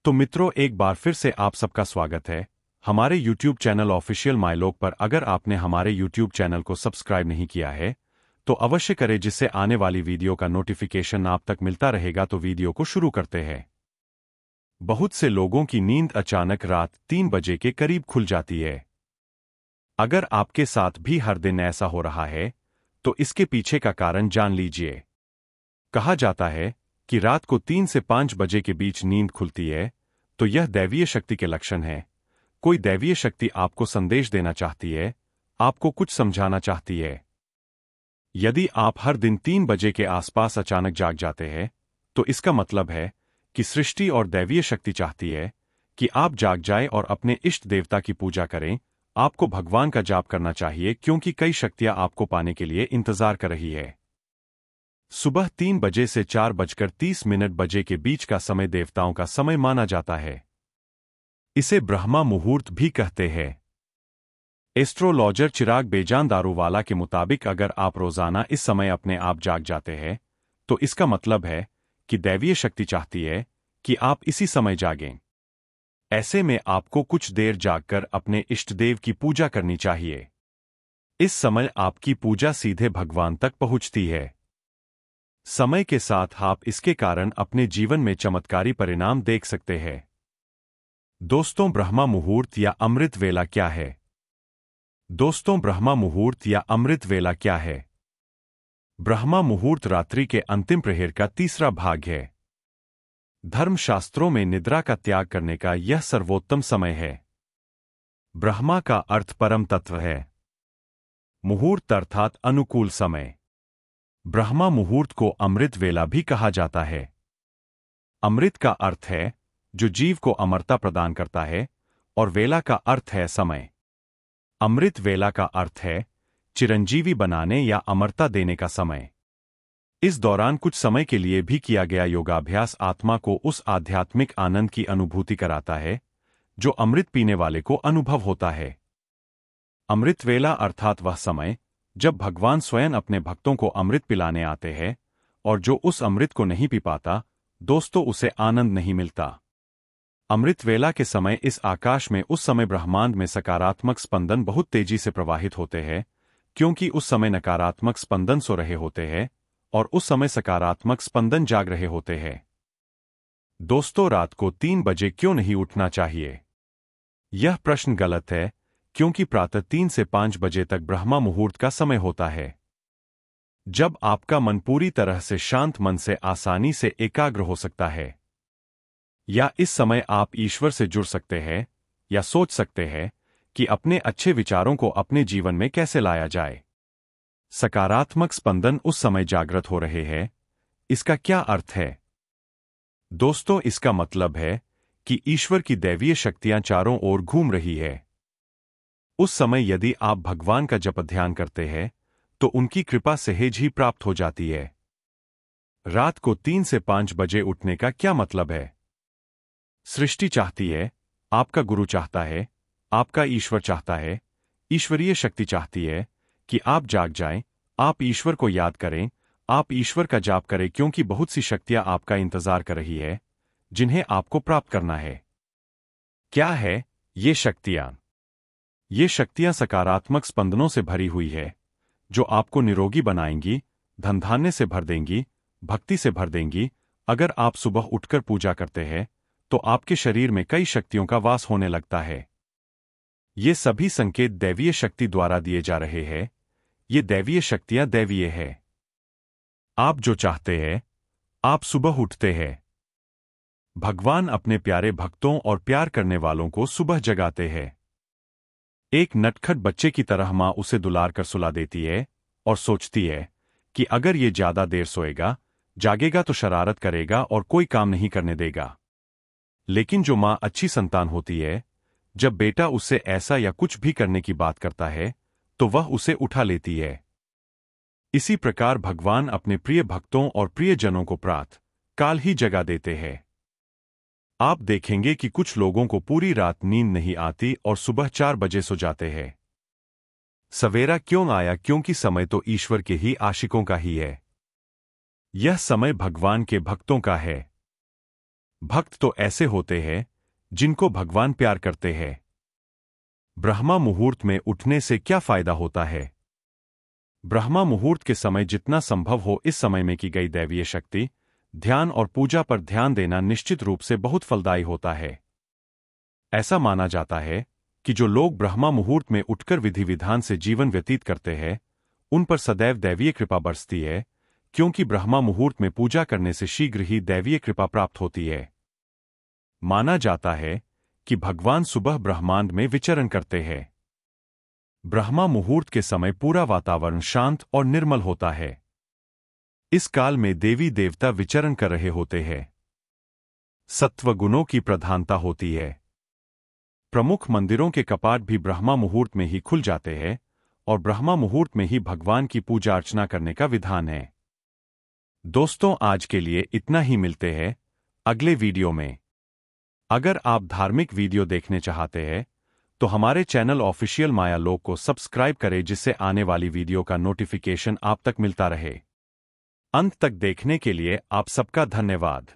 तो मित्रों, एक बार फिर से आप सबका स्वागत है हमारे YouTube चैनल ऑफिशियल मायलोग पर। अगर आपने हमारे YouTube चैनल को सब्सक्राइब नहीं किया है तो अवश्य करें, जिससे आने वाली वीडियो का नोटिफिकेशन आप तक मिलता रहेगा। तो वीडियो को शुरू करते हैं। बहुत से लोगों की नींद अचानक रात 3 बजे के करीब खुल जाती है। अगर आपके साथ भी हर दिन ऐसा हो रहा है तो इसके पीछे का कारण जान लीजिए। कहा जाता है कि रात को 3 से 5 बजे के बीच नींद खुलती है तो यह दैवीय शक्ति के लक्षण है। कोई दैवीय शक्ति आपको संदेश देना चाहती है, आपको कुछ समझाना चाहती है। यदि आप हर दिन 3 बजे के आसपास अचानक जाग जाते हैं तो इसका मतलब है कि सृष्टि और दैवीय शक्ति चाहती है कि आप जाग जाए और अपने इष्ट देवता की पूजा करें। आपको भगवान का जाप करना चाहिए, क्योंकि कई शक्तियां आपको पाने के लिए इंतजार कर रही है। सुबह 3 बजे से 4:30 बजे के बीच का समय देवताओं का समय माना जाता है। इसे ब्रह्मा मुहूर्त भी कहते हैं। एस्ट्रोलॉजर चिराग बेजान दारूवाला के मुताबिक अगर आप रोजाना इस समय अपने आप जाग जाते हैं तो इसका मतलब है कि दैवीय शक्ति चाहती है कि आप इसी समय जागें। ऐसे में आपको कुछ देर जागकर अपने इष्टदेव की पूजा करनी चाहिए। इस समय आपकी पूजा सीधे भगवान तक पहुंचती है। समय के साथ आप इसके कारण अपने जीवन में चमत्कारी परिणाम देख सकते हैं। दोस्तों, ब्रह्मा मुहूर्त या अमृत वेला क्या है? दोस्तों, ब्रह्मा मुहूर्त या अमृत वेला क्या है? ब्रह्मा मुहूर्त रात्रि के अंतिम प्रहर का तीसरा भाग है। धर्मशास्त्रों में निद्रा का त्याग करने का यह सर्वोत्तम समय है। ब्रह्मा का अर्थ परम तत्व है। मुहूर्त अर्थात अनुकूल समय। ब्रह्मा मुहूर्त को अमृत वेला भी कहा जाता है। अमृत का अर्थ है जो जीव को अमरता प्रदान करता है और वेला का अर्थ है समय। अमृत वेला का अर्थ है चिरंजीवी बनाने या अमरता देने का समय। इस दौरान कुछ समय के लिए भी किया गया योगाभ्यास आत्मा को उस आध्यात्मिक आनंद की अनुभूति कराता है जो अमृत पीने वाले को अनुभव होता है। अमृत वेला अर्थात वह समय जब भगवान स्वयं अपने भक्तों को अमृत पिलाने आते हैं, और जो उस अमृत को नहीं पी पाता, दोस्तों, उसे आनंद नहीं मिलता। अमृत वेला के समय इस आकाश में उस समय ब्रह्मांड में सकारात्मक स्पंदन बहुत तेजी से प्रवाहित होते हैं, क्योंकि उस समय नकारात्मक स्पंदन सो रहे होते हैं और उस समय सकारात्मक स्पंदन जाग रहे होते हैं। दोस्तों, रात को 3 बजे क्यों नहीं उठना चाहिए? यह प्रश्न गलत है, क्योंकि प्रातः 3 से 5 बजे तक ब्रह्मा मुहूर्त का समय होता है, जब आपका मन पूरी तरह से शांत मन से आसानी से एकाग्र हो सकता है। या इस समय आप ईश्वर से जुड़ सकते हैं या सोच सकते हैं कि अपने अच्छे विचारों को अपने जीवन में कैसे लाया जाए। सकारात्मक स्पंदन उस समय जागृत हो रहे हैं। इसका क्या अर्थ है? दोस्तों, इसका मतलब है कि ईश्वर की दैवीय शक्तियां चारों ओर घूम रही है। उस समय यदि आप भगवान का जप ध्यान करते हैं तो उनकी कृपा सहज ही प्राप्त हो जाती है। रात को 3 से 5 बजे उठने का क्या मतलब है? सृष्टि चाहती है, आपका गुरु चाहता है, आपका ईश्वर चाहता है, ईश्वरीय शक्ति चाहती है कि आप जाग जाएं, आप ईश्वर को याद करें, आप ईश्वर का जाप करें, क्योंकि बहुत सी शक्तियां आपका इंतजार कर रही है जिन्हें आपको प्राप्त करना है। क्या है ये शक्तियां? ये शक्तियां सकारात्मक स्पंदनों से भरी हुई है जो आपको निरोगी बनाएंगी, धन धान्य से भर देंगी, भक्ति से भर देंगी। अगर आप सुबह उठकर पूजा करते हैं तो आपके शरीर में कई शक्तियों का वास होने लगता है। ये सभी संकेत दैवीय शक्ति द्वारा दिए जा रहे हैं। ये दैवीय शक्तियां दैवीय है। आप जो चाहते हैं, आप सुबह उठते हैं। भगवान अपने प्यारे भक्तों और प्यार करने वालों को सुबह जगाते हैं। एक नटखट बच्चे की तरह मां उसे दुलार कर सुला देती है और सोचती है कि अगर ये ज्यादा देर सोएगा, जागेगा तो शरारत करेगा और कोई काम नहीं करने देगा। लेकिन जो मां अच्छी संतान होती है, जब बेटा उससे ऐसा या कुछ भी करने की बात करता है तो वह उसे उठा लेती है। इसी प्रकार भगवान अपने प्रिय भक्तों और प्रियजनों को प्रातः काल ही जगा देते हैं। आप देखेंगे कि कुछ लोगों को पूरी रात नींद नहीं आती और सुबह 4 बजे सो जाते हैं। सवेरा क्यों आया? क्योंकि समय तो ईश्वर के ही आशिकों का ही है। यह समय भगवान के भक्तों का है। भक्त तो ऐसे होते हैं जिनको भगवान प्यार करते हैं। ब्रह्मा मुहूर्त में उठने से क्या फायदा होता है? ब्रह्मा मुहूर्त के समय जितना संभव हो इस समय में की गई दैवीय शक्ति, ध्यान और पूजा पर ध्यान देना निश्चित रूप से बहुत फलदायी होता है। ऐसा माना जाता है कि जो लोग ब्रह्मा मुहूर्त में उठकर विधि विधान से जीवन व्यतीत करते हैं, उन पर सदैव दैवीय कृपा बरसती है, क्योंकि ब्रह्मा मुहूर्त में पूजा करने से शीघ्र ही दैवीय कृपा प्राप्त होती है। माना जाता है कि भगवान सुबह ब्रह्मांड में विचरण करते हैं। ब्रह्मा मुहूर्त के समय पूरा वातावरण शांत और निर्मल होता है। इस काल में देवी देवता विचरण कर रहे होते हैं। सत्व गुणों की प्रधानता होती है। प्रमुख मंदिरों के कपाट भी ब्रह्मा मुहूर्त में ही खुल जाते हैं और ब्रह्मा मुहूर्त में ही भगवान की पूजा अर्चना करने का विधान है। दोस्तों, आज के लिए इतना ही। मिलते हैं अगले वीडियो में। अगर आप धार्मिक वीडियो देखने चाहते हैं तो हमारे चैनल ऑफिशियल माया लोक को सब्सक्राइब करें, जिससे आने वाली वीडियो का नोटिफिकेशन आप तक मिलता रहे। अंत तक देखने के लिए आप सबका धन्यवाद।